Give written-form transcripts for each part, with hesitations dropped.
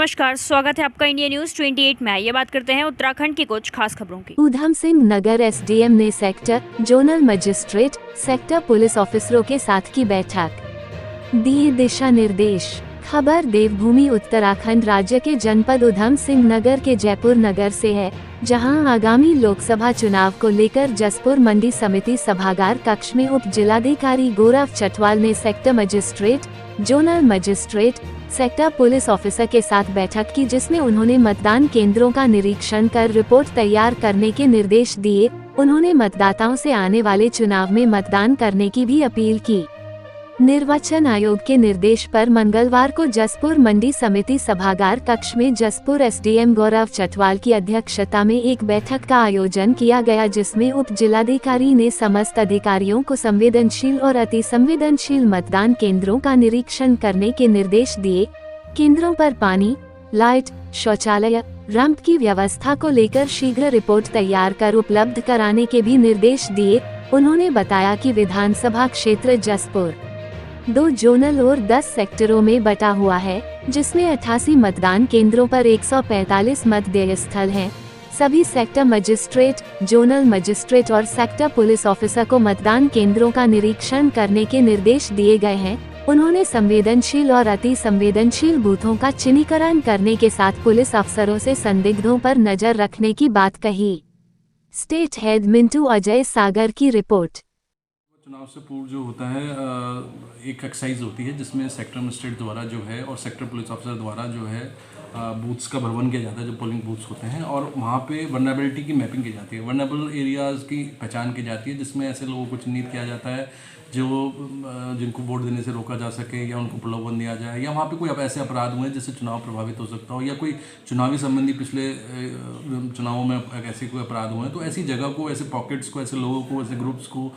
नमस्कार, स्वागत है आपका इंडिया न्यूज 28 में। ये बात करते हैं उत्तराखंड की कुछ खास खबरों की। ऊधम सिंह नगर एसडीएम ने sector, zonal magistrate, sector police ऑफिसरों के साथ की बैठक, दिए दिशा निर्देश। खबर देवभूमि उत्तराखंड राज्य के जनपद ऊधम सिंह नगर के जयपुर नगर से है, जहां आगामी लोकसभा चुनाव को लेकर जसपुर मंडी समिति सभागार कक्ष में उप जिलाधिकारी गौरव चटवाल ने sector magistrate, zonal magistrate, sector police officer के साथ बैठक की, जिसमें उन्होंने मतदान केंद्रों का निरीक्षण कर रिपोर्ट तैयार करने के निर्देश दिए। उन्होंने मतदाताओं से आने वाले चुनाव में मतदान करने की भी अपील की। निर्वाचन आयोग के निर्देश पर मंगलवार को जसपुर मंडी समिति सभागार कक्ष में जसपुर एसडीएम गौरव चटवाल की अध्यक्षता में एक बैठक का आयोजन किया गया, जिसमें उप जिलाधिकारी ने समस्त अधिकारियों को संवेदनशील और अति संवेदनशील मतदान केंद्रों का निरीक्षण करने के निर्देश दिए। केंद्रों पर पानी, लाइट, शौचालय, रैंप की व्यवस्था को लेकर शीघ्र रिपोर्ट तैयार कर उपलब्ध कराने के भी निर्देश दिए। उन्होंने बताया कि विधानसभा क्षेत्र जसपुर 2 जोनल और 10 सेक्टरों में बटा हुआ है, जिसमें 88 मतदान केंद्रों पर 145 मतदेय स्थल हैं। सभी सेक्टर मजिस्ट्रेट, जोनल मजिस्ट्रेट और सेक्टर पुलिस ऑफिसर को मतदान केंद्रों का निरीक्षण करने के निर्देश दिए गए हैं। उन्होंने संवेदनशील और अति संवेदनशील बूथों का चिन्हीकरण करने के साथ पुलिस अफसरों से संदिग्धों पर नजर रखने की बात कही। स्टेट हेड मिंटू अजय सागर की रिपोर्ट। चुनाव से पूर्व जो होता है एक एक्सरसाइज होती है, जिसमें सेक्टर मजिस्ट्रेट द्वारा जो है और सेक्टर पुलिस ऑफिसर द्वारा जो है बूथ्स का भ्रमण किया जाता है, जो पोलिंग बूथ्स होते हैं, और वहाँ पे वल्नरेबिलिटी की मैपिंग की जाती है, वल्नरेबल एरियाज़ की पहचान की जाती है, जिसमें ऐसे लोगों को चिन्हित किया जाता है जो जिनको वोट देने से रोका जा सके, या उनको प्रलोभन दिया जाए, या वहाँ पे कोई ऐसे अपराध हुए जिससे चुनाव प्रभावित हो सकता हो, या कोई चुनावी संबंधी पिछले चुनावों में ऐसे कोई अपराध हुए, तो ऐसी जगह को, ऐसे पॉकेट्स को, ऐसे लोगों को, ऐसे ग्रुप्स को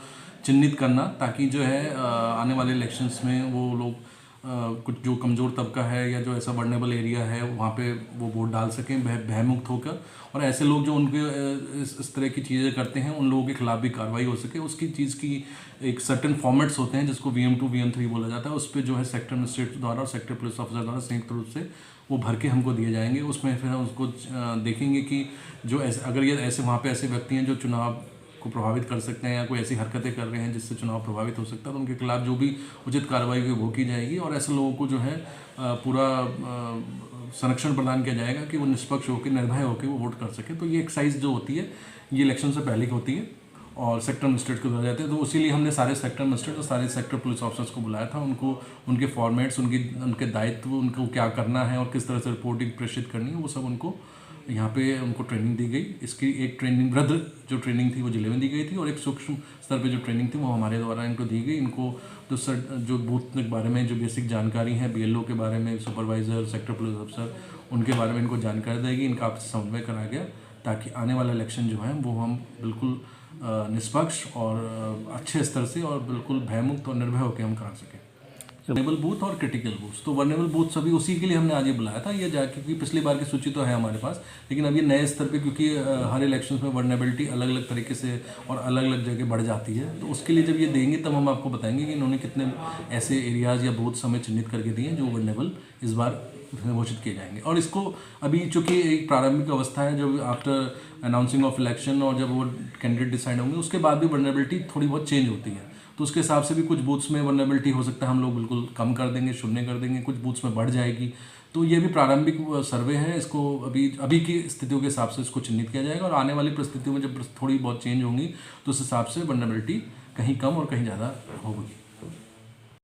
चिन्हित करना, ताकि जो है आने वाले इलेक्शंस में वो लोग कुछ जो कमज़ोर तबका है या जो ऐसा वल्नरेबल एरिया है वहाँ पे वो वोट डाल सकें भयमुक्त होकर, और ऐसे लोग जो उनके इस तरह की चीज़ें करते हैं उन लोगों के खिलाफ भी कार्रवाई हो सके। उसकी चीज़ की एक सर्टेन फॉर्मेट्स होते हैं, जिसको VM2 VM3 बोला जाता है। उस पर जो है सेक्टर मजिस्ट्रेट द्वारा और सेक्टर पुलिस ऑफिसर द्वारा संयुक्त रूप से वो भर के हमको दिए जाएंगे। उसमें फिर हम उसको देखेंगे कि जो ऐसे, अगर ये ऐसे वहाँ पे ऐसे व्यक्ति हैं जो चुनाव को प्रभावित कर सकते हैं या कोई ऐसी हरकतें कर रहे हैं जिससे चुनाव प्रभावित हो सकता है, तो उनके खिलाफ जो भी उचित कार्रवाई होगी वो की जाएगी, और ऐसे लोगों को जो है पूरा संरक्षण प्रदान किया जाएगा कि वो निष्पक्ष होकर, निर्भय होकर वो वोट कर सके। तो ये एक्सरसाइज जो होती है ये इलेक्शन से पहले की होती है और सेक्टर मजिस्ट्रेट को दिए जाते हैं। तो इसीलिए हमने सारे सेक्टर मजिस्ट्रेट और सारे सेक्टर पुलिस ऑफिसर्स को बुलाया था, उनको उनके फॉर्मेट्स, उनके दायित्व, उनको क्या करना है और किस तरह से रिपोर्टिंग प्रेषित करनी है, वो सब उनको यहाँ पे उनको ट्रेनिंग दी गई। इसकी एक ट्रेनिंग वृद्ध जो ट्रेनिंग थी वो जिले में दी गई थी, और एक सूक्ष्म स्तर पे जो ट्रेनिंग थी वो हमारे द्वारा इनको दी गई। इनको जो बूथ के बारे में जो बेसिक जानकारी है, BLO के बारे में, सुपरवाइज़र, सेक्टर पुलिस अफसर, उनके बारे में इनको जानकारी देगी। इनका आपसे समन्वय कराया गया ताकि आने वाला इलेक्शन जो है वो हम बिल्कुल निष्पक्ष और अच्छे स्तर से और बिल्कुल भयमुक्त और निर्भय होकर हम करा सकें। वल्नरेबल बूथ और क्रिटिकल बूथ, तो वल्नरेबल बूथ सभी उसी के लिए हमने आज ये बुलाया था। ये जाके, क्योंकि पिछली बार की सूची तो है हमारे पास, लेकिन अब ये नए स्तर पे, क्योंकि हर इलेक्शंस में वल्नरेबिलिटी अलग अलग तरीके से और अलग अलग जगह बढ़ जाती है, तो उसके लिए जब ये देंगे तब हम आपको बताएंगे कि इन्होंने कितने ऐसे एरियाज़ या बूथ हमें चिन्हित करके दिए जो वल्नरेबल इस बार घोषित किए जाएंगे। और इसको अभी चूँकि एक प्रारंभिक अवस्था है, जब आफ्टर अनाउंसिंग ऑफ इलेक्शन और जब वो कैंडिडेट डिसाइड होंगे उसके बाद भी वल्नरेबिलिटी थोड़ी बहुत चेंज होती है, तो उसके हिसाब से भी कुछ बूथ्स में वल्नरेबिलिटी हो सकता है हम लोग बिल्कुल कम कर देंगे, शून्य कर देंगे, कुछ बूथ्स में बढ़ जाएगी। तो ये भी प्रारंभिक सर्वे है, इसको अभी की स्थितियों के हिसाब से इसको चिन्हित किया जाएगा, और आने वाली परिस्थितियों में जब थोड़ी बहुत चेंज होंगी तो उस हिसाब से वल्नरेबिलिटी कहीं कम और कहीं ज़्यादा होगी।